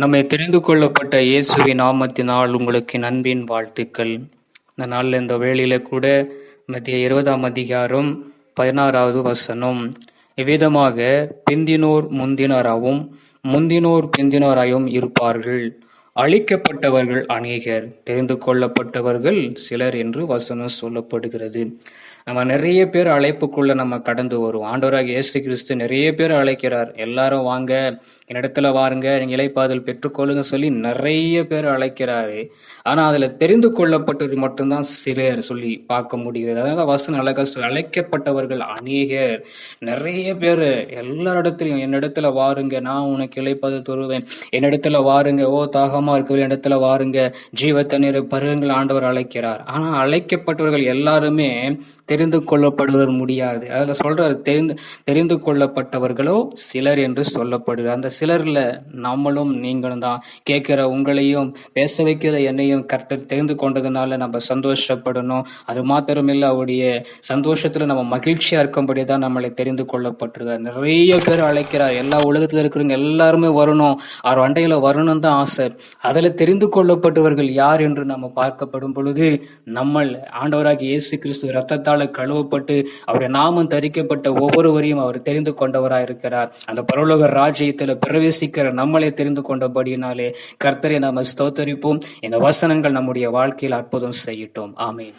நம்மை தெரிந்து கொள்ளப்பட்ட இயேசுவின் நாமத்தினால் உங்களுக்கு அன்பின் வாழ்த்துக்கள். இந்த நாளில் இந்த வேளையில கூட மத்திய 20ஆம் அதிகாரம் 16வது வசனம் இவ்விதமாக பிந்தினோர் முந்தினராகவும் முந்தினோர் பிந்தினராயும் இருப்பார்கள். அழிக்கப்பட்டவர்கள் அநேகர், தெரிந்து கொள்ளப்பட்டவர்கள் சிலர் என்று வசனம் சொல்லப்படுகிறது. நம்ம நிறைய பேர் அழைப்புக்குள்ள நம்ம கடந்து வருவோம். ஆண்டவராக இயேசு கிறிஸ்து நிறைய பேர் அழைக்கிறார். எல்லாரும் வாங்க, என்னிடத்துல வாருங்க, நீங்க இளைப்பாறுதல் பெற்றுக்கொள்ளுங்க சொல்லி நிறைய பேர் அழைக்கிறாரு. ஆனா அதுல தெரிந்து கொள்ளப்பட்டது மட்டும்தான் சிலர் சொல்லி பார்க்க முடிகிறது. அதனால வசனம் அழகா அழைக்கப்பட்டவர்கள் அநேகர். நிறைய பேர் எல்லாரிடத்துலயும் என்னிடத்துல வாருங்க, நான் உனக்கு இளைப்பாறுதல் தருவேன், என்னிடத்துல வாருங்க, ஓ தாகமா இருக்கிற இடத்துல வாருங்க, ஜீவ தண்ணீரை பருவங்கள் ஆண்டவர் அழைக்கிறார். ஆனா அழைக்கப்பட்டவர்கள் எல்லாருமே தெரிந்து கொள்ளப்படுவது முடியாது. அதில் சொல்றாரு, தெரிந்து கொள்ளப்பட்டவர்களோ சிலர் என்று சொல்லப்படுகிறார். அந்த சிலர்ல நம்மளும் நீங்களும் தான். கேட்கிற உங்களையும் பேச வைக்கிற என்னையும் கர்த்தர் தெரிந்து கொண்டதுனால நம்ம சந்தோஷப்படணும். அது மாத்திரமில்லை, அவருடைய சந்தோஷத்துல நம்ம மகிழ்ச்சியா இருக்கும்படி தான் நம்மளை தெரிந்து கொள்ளப்பட்டிருக்கார். நிறைய பேர் அழைக்கிறார். எல்லா உலகத்துல இருக்கிறவங்க எல்லாருமே வரணும், அவர் அண்டையில வரணும் தான் ஆசை. அதுல தெரிந்து கொள்ளப்பட்டவர்கள் யார் என்று நம்ம பார்க்கப்படும் பொழுது, நம்ம ஆண்டவராகிய இயேசு கிறிஸ்து ரத்தத்தால் கழுவப்பட்டு அவருடைய நாமம் தரிக்கப்பட்ட ஒவ்வொருவரையும் அவர் தெரிந்து கொண்டவராயிருக்கிறார். அந்த பரலோக ராஜ்யத்தில் பிரவேசிக்கிற நம்மளை தெரிந்து கொண்டபடியினாலே கர்த்தரை நாம ஸ்தோத்தரிப்போம். இந்த வசனங்கள் நம்முடைய வாழ்க்கையில் அற்புதம் செய்யட்டும். ஆமென்.